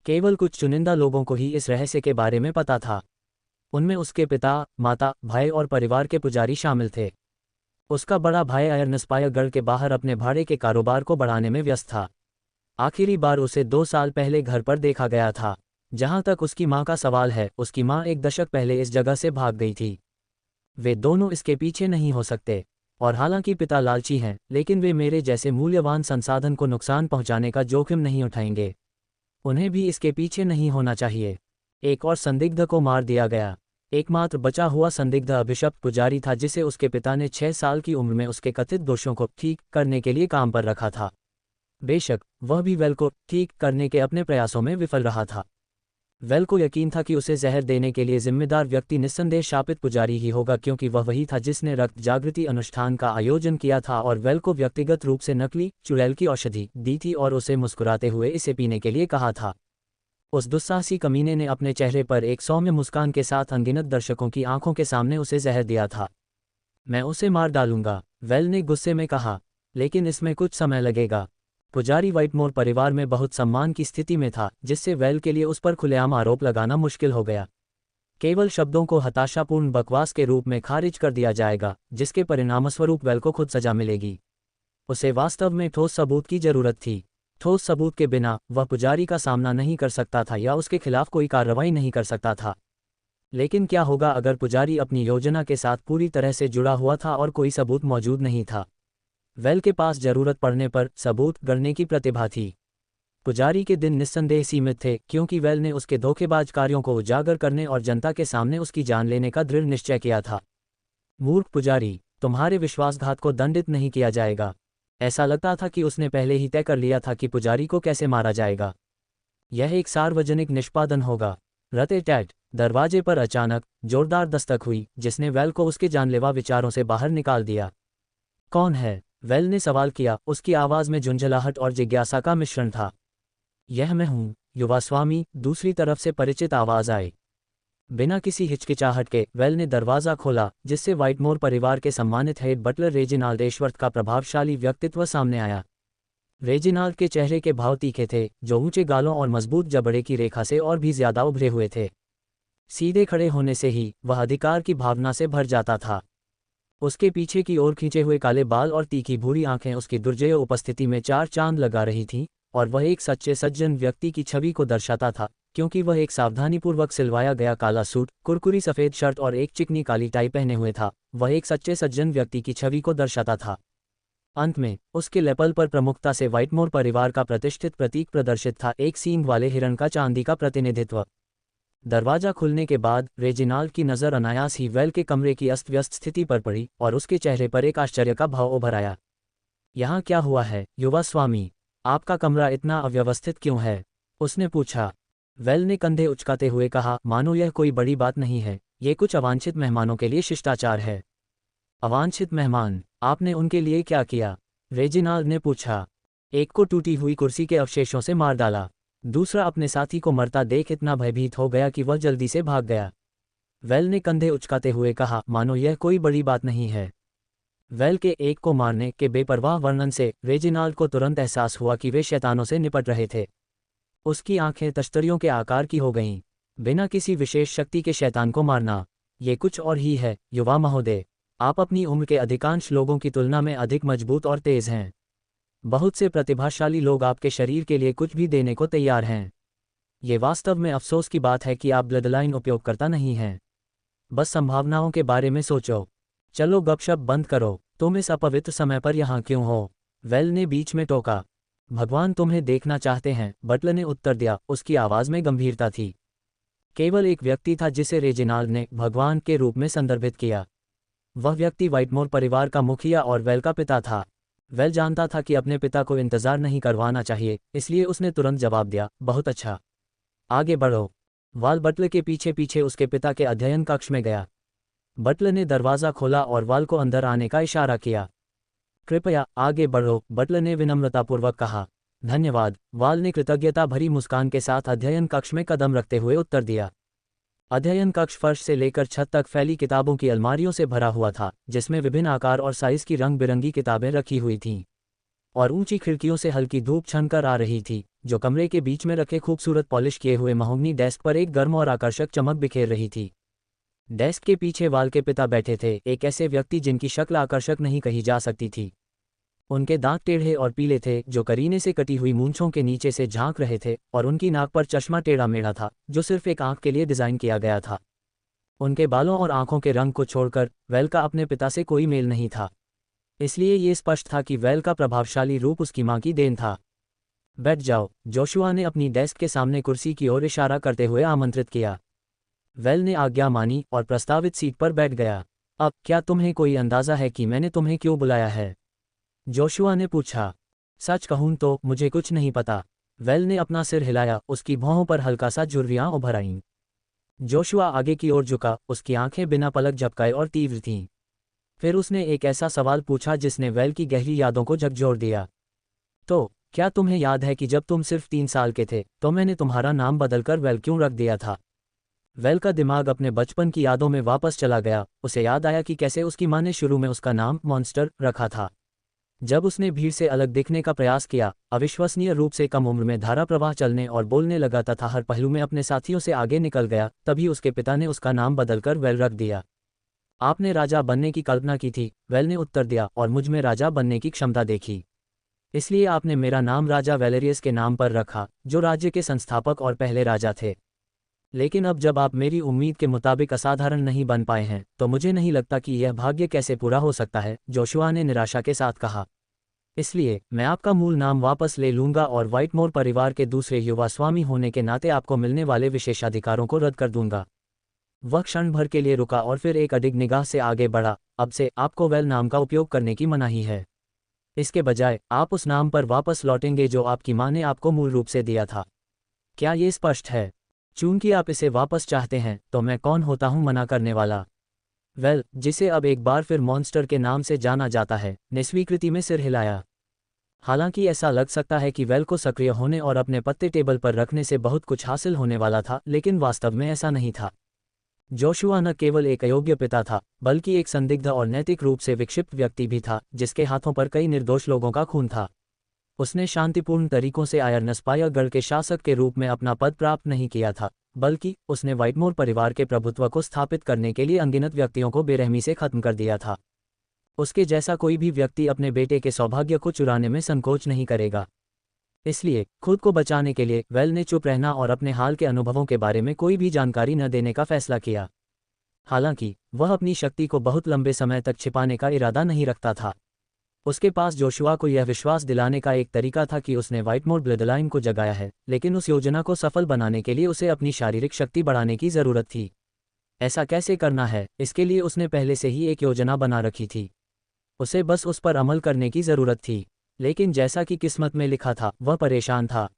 केवल कुछ चुनिंदा लोगों को ही इस रहस्य के बारे में पता था। उनमें उसके पिता, माता, भाई और परिवार के पुजारी शामिल थे। उसका बड़ा भाई आयरनस्पायर गढ़ के बाहर अपने भाड़े के कारोबार को बढ़ाने में व्यस्त था। आखिरी बार उसे 2 साल पहले घर पर देखा गया था। जहां तक उसकी मां का सवाल है, उसकी मां 1 दशक पहले इस जगह से भाग गई थी। वे दोनों इसके पीछे नहीं हो सकते। और हालांकि पिता लालची हैं, लेकिन वे मेरे जैसे मूल्यवान संसाधन को नुकसान पहुंचाने का जोखिम नहीं उठाएंगे। उन्हें भी इसके पीछे नहीं होना चाहिए। एक और संदिग्ध को मार दिया गया। एकमात्र बचा हुआ संदिग्ध अभिशप्त पुजारी था, जिसे उसके पिता ने 6 साल की उम्र में उसके कथित दोषों को ठीक करने के लिए काम पर रखा था। बेशक वह भी वेल को ठीक करने के अपने प्रयासों में विफल रहा था। वेल को यकीन था कि उसे जहर देने के लिए जिम्मेदार व्यक्ति निस्संदेह शापित पुजारी ही होगा, क्योंकि वह वही था जिसने रक्त जागृति अनुष्ठान का आयोजन किया था और वेल को व्यक्तिगत रूप से नकली चुड़ैल की औषधि दी थी और उसे मुस्कुराते हुए इसे पीने के लिए कहा था। उस दुस्साहसी कमीने ने अपने चेहरे पर एक सौम्य मुस्कान के साथ अनगिनत दर्शकों की आंखों के सामने उसे जहर दिया था। मैं उसे मार डालूंगा, वेल ने गुस्से में कहा, लेकिन इसमें कुछ समय लगेगा। पुजारी व्हाइटमोर परिवार में बहुत सम्मान की स्थिति में था, जिससे वेल के लिए उस पर खुलेआम आरोप लगाना मुश्किल हो गया। केवल शब्दों को हताशापूर्ण बकवास के रूप में खारिज कर दिया जाएगा, जिसके परिणामस्वरूप वेल को खुद सजा मिलेगी। उसे वास्तव में ठोस सबूत की जरूरत थी। ठोस सबूत के बिना वह पुजारी का सामना नहीं कर सकता था या उसके खिलाफ कोई कार्रवाई नहीं कर सकता था। लेकिन क्या होगा अगर पुजारी अपनी योजना के साथ पूरी तरह से जुड़ा हुआ था और कोई सबूत मौजूद नहीं था? वेल के पास जरूरत पड़ने पर सबूत गढ़ने की प्रतिभा थी। पुजारी के दिन निस्संदेह सीमित थे, क्योंकि वेल ने उसके धोखेबाज कार्यों को उजागर करने और जनता के सामने उसकी जान लेने का दृढ़ निश्चय किया था। मूर्ख पुजारी, तुम्हारे विश्वासघात को दंडित नहीं किया जाएगा। ऐसा लगता था कि उसने पहले ही तय कर लिया था कि पुजारी को कैसे मारा जाएगा। यह एक सार्वजनिक निष्पादन होगा। रते-टैट दरवाजे पर अचानक जोरदार दस्तक हुई, जिसने वेल को उसके जानलेवा विचारों से बाहर निकाल दिया। कौन है? वेल ने सवाल किया। उसकी आवाज़ में झुंझलाहट और जिज्ञासा का मिश्रण था। यह मैं हूँ, युवा स्वामी, दूसरी तरफ से परिचित आवाज़ आई। बिना किसी हिचकिचाहट के वेल ने दरवाज़ा खोला, जिससे व्हाइटमोर परिवार के सम्मानित हेड बटलर रेजिनाल्ड एशवर्थ का प्रभावशाली व्यक्तित्व सामने आया। रेजिनाल्ड के चेहरे के भाव तीखे थे, जो ऊंचे गालों और मजबूत जबड़े की रेखा से और भी ज्यादा उभरे हुए थे। सीधे खड़े होने से ही वह अधिकार की भावना से भर जाता था। उसके पीछे की ओर खींचे हुए काले बाल और तीखी भूरी आंखें उसकी दुर्जय उपस्थिति में चार चांद लगा रही थीं, और वह एक सच्चे सज्जन व्यक्ति की छवि को दर्शाता था, क्योंकि वह एक सावधानीपूर्वक सिलवाया गया काला सूट, कुरकुरी सफ़ेद शर्ट और एक चिकनी काली टाई पहने हुए था। वह एक सच्चे सज्जन व्यक्ति की छवि को दर्शाता था। अंत में उसके लेपल पर प्रमुखता से व्हाइटमोर परिवार का प्रतिष्ठित प्रतीक प्रदर्शित था, एक सींग वाले हिरण का चांदी का प्रतिनिधित्व। दरवाजा खुलने के बाद रेजिनाल्ड की नज़र अनायास ही वेल के कमरे की अस्त व्यस्त स्थिति पर पड़ी, और उसके चेहरे पर एक आश्चर्य का भाव उभर आया। यहाँ क्या हुआ है, युवा स्वामी? आपका कमरा इतना अव्यवस्थित क्यों है? उसने पूछा। वेल ने कंधे उचकाते हुए कहा, मानो यह कोई बड़ी बात नहीं है, ये कुछ अवांछित मेहमानों के लिए शिष्टाचार है। अवांछित मेहमान? आपने उनके लिए क्या किया? रेजिनाल्ड ने पूछा। एक को टूटी हुई कुर्सी के अवशेषों से मार डाला। दूसरा अपने साथी को मरता देख इतना भयभीत हो गया कि वह जल्दी से भाग गया। वेल ने कंधे उचकाते हुए कहा, मानो यह कोई बड़ी बात नहीं है। वेल के एक को मारने के बेपरवाह वर्णन से रेजिनाल्ड को तुरंत एहसास हुआ कि वे शैतानों से निपट रहे थे। उसकी आंखें तश्तरियों के आकार की हो गईं। बिना किसी विशेष शक्ति के शैतान को मारना, ये कुछ और ही है, युवा महोदय। आप अपनी उम्र के अधिकांश लोगों की तुलना में अधिक मजबूत और तेज हैं। बहुत से प्रतिभाशाली लोग आपके शरीर के लिए कुछ भी देने को तैयार हैं। ये वास्तव में अफसोस की बात है कि आप ब्लडलाइन उपयोगकर्ता नहीं हैं। बस संभावनाओं के बारे में सोचो। चलो गपशप बंद करो, तुम इस अपवित्र समय पर यहाँ क्यों हो? वेल ने बीच में टोका। भगवान तुम्हें देखना चाहते हैं, बटलर ने उत्तर दिया। उसकी आवाज़ में गंभीरता थी। केवल एक व्यक्ति था जिसे रेजिनाल्ड ने भगवान के रूप में संदर्भित किया। वह व्यक्ति व्हाइटमोर परिवार का मुखिया और वेल का पिता था। वेल जानता था कि अपने पिता को इंतजार नहीं करवाना चाहिए, इसलिए उसने तुरंत जवाब दिया, बहुत अच्छा, आगे बढ़ो। वाल बटलर के पीछे पीछे उसके पिता के अध्ययन कक्ष में गया। बटलर ने दरवाज़ा खोला और वाल को अंदर आने का इशारा किया। कृपया आगे बढ़ो, बटलर ने विनम्रतापूर्वक कहा। धन्यवाद, वाल ने कृतज्ञता भरी मुस्कान के साथ अध्ययन कक्ष में कदम रखते हुए उत्तर दिया। अध्ययन कक्ष फर्श से लेकर छत तक फैली किताबों की अलमारियों से भरा हुआ था, जिसमें विभिन्न आकार और साइज की रंग बिरंगी किताबें रखी हुई थीं, और ऊंची खिड़कियों से हल्की धूप छनकर आ रही थी, जो कमरे के बीच में रखे खूबसूरत पॉलिश किए हुए महोगनी डेस्क पर एक गर्म और आकर्षक चमक बिखेर रही थी। डेस्क के पीछे वाल के पिता बैठे थे, एक ऐसे व्यक्ति जिनकी शक्ल आकर्षक नहीं कही जा सकती थी। उनके दांत टेढ़े और पीले थे, जो करीने से कटी हुई मूंछों के नीचे से झांक रहे थे, और उनकी नाक पर चश्मा टेढ़ा मेढ़ा था, जो सिर्फ एक आंख के लिए डिज़ाइन किया गया था। उनके बालों और आंखों के रंग को छोड़कर वेल का अपने पिता से कोई मेल नहीं था, इसलिए ये स्पष्ट था कि वेल का प्रभावशाली रूप उसकी मां की देन था। बैठ जाओ, जोशुआ ने अपनी डेस्क के सामने कुर्सी की ओर इशारा करते हुए आमंत्रित किया। वेल ने आज्ञा मानी और प्रस्तावित सीट पर बैठ गया। अब क्या तुम्हें कोई अंदाज़ा है कि मैंने तुम्हें क्यों बुलाया है? जोशुआ ने पूछा। सच कहूं तो मुझे कुछ नहीं पता। वेल ने अपना सिर हिलाया, उसकी भौहों पर हल्का सा झुर्रियां उभर आईं। जोशुआ आगे की ओर झुका, उसकी आंखें बिना पलक झपकाए और तीव्र थीं। फिर उसने एक ऐसा सवाल पूछा जिसने वेल की गहरी यादों को झकझोर दिया। तो क्या तुम्हें याद है कि जब तुम सिर्फ 3 साल के थे तो मैंने तुम्हारा नाम बदलकर वेल क्यों रख दिया था? वेल का दिमाग अपने बचपन की यादों में वापस चला गया। उसे याद आया कि कैसे उसकी मां ने शुरू में उसका नाम मॉन्स्टर रखा था। जब उसने भीड़ से अलग दिखने का प्रयास किया, अविश्वसनीय रूप से कम उम्र में धारा प्रवाह चलने और बोलने लगा तथा हर पहलू में अपने साथियों से आगे निकल गया, तभी उसके पिता ने उसका नाम बदलकर वेल रख दिया। आपने राजा बनने की कल्पना की थी, वेल ने उत्तर दिया, और मुझ में राजा बनने की क्षमता देखी। इसलिए आपने मेरा नाम राजा वेलेरियस के नाम पर रखा, जो राज्य के संस्थापक और पहले राजा थे। लेकिन अब जब आप मेरी उम्मीद के मुताबिक असाधारण नहीं बन पाए हैं, तो मुझे नहीं लगता कि यह भाग्य कैसे पूरा हो सकता है, जोशुआ ने निराशा के साथ कहा। इसलिए मैं आपका मूल नाम वापस ले लूंगा और व्हाइटमोर परिवार के दूसरे युवा स्वामी होने के नाते आपको मिलने वाले विशेषाधिकारों को रद्द कर दूंगा। वह क्षण भर के लिए रुका और फिर एक अडिग निगाह से आगे बढ़ा। अब से आपको वेल नाम का उपयोग करने की मनाही है। इसके बजाय आप उस नाम पर वापस लौटेंगे जो आपकी माँ ने आपको मूल रूप से दिया था। क्या ये स्पष्ट है? चूंकि आप इसे वापस चाहते हैं, तो मैं कौन होता हूँ मना करने वाला? वेल, जिसे अब एक बार फिर मॉन्स्टर के नाम से जाना जाता है, ने स्वीकृति में सिर हिलाया। हालांकि ऐसा लग सकता है कि वेल को सक्रिय होने और अपने पत्ते टेबल पर रखने से बहुत कुछ हासिल होने वाला था, लेकिन वास्तव में ऐसा नहीं था। जोशुआ न केवल एक अयोग्य पिता था, बल्कि एक संदिग्ध और नैतिक रूप से विक्षिप्त व्यक्ति भी था, जिसके हाथों पर कई निर्दोष लोगों का खून था। उसने शांतिपूर्ण तरीकों से आयरनस्पायर गढ़ के शासक के रूप में अपना पद प्राप्त नहीं किया था, बल्कि उसने व्हाइटमोर परिवार के प्रभुत्व को स्थापित करने के लिए अनगिनत व्यक्तियों को बेरहमी से खत्म कर दिया था। उसके जैसा कोई भी व्यक्ति अपने बेटे के सौभाग्य को चुराने में संकोच नहीं करेगा। इसलिए खुद को बचाने के लिए वेल ने चुप रहना और अपने हाल के अनुभवों के बारे में कोई भी जानकारी न देने का फैसला किया। हालांकि वह अपनी शक्ति को बहुत लंबे समय तक छिपाने का इरादा नहीं रखता था। उसके पास जोशुआ को यह विश्वास दिलाने का एक तरीका था कि उसने व्हाइटमोर ब्लडलाइन को जगाया है, लेकिन उस योजना को सफल बनाने के लिए उसे अपनी शारीरिक शक्ति बढ़ाने की जरूरत थी। ऐसा कैसे करना है, इसके लिए उसने पहले से ही एक योजना बना रखी थी। उसे बस उस पर अमल करने की जरूरत थी। लेकिन जैसा कि किस्मत में लिखा था, वह परेशान था।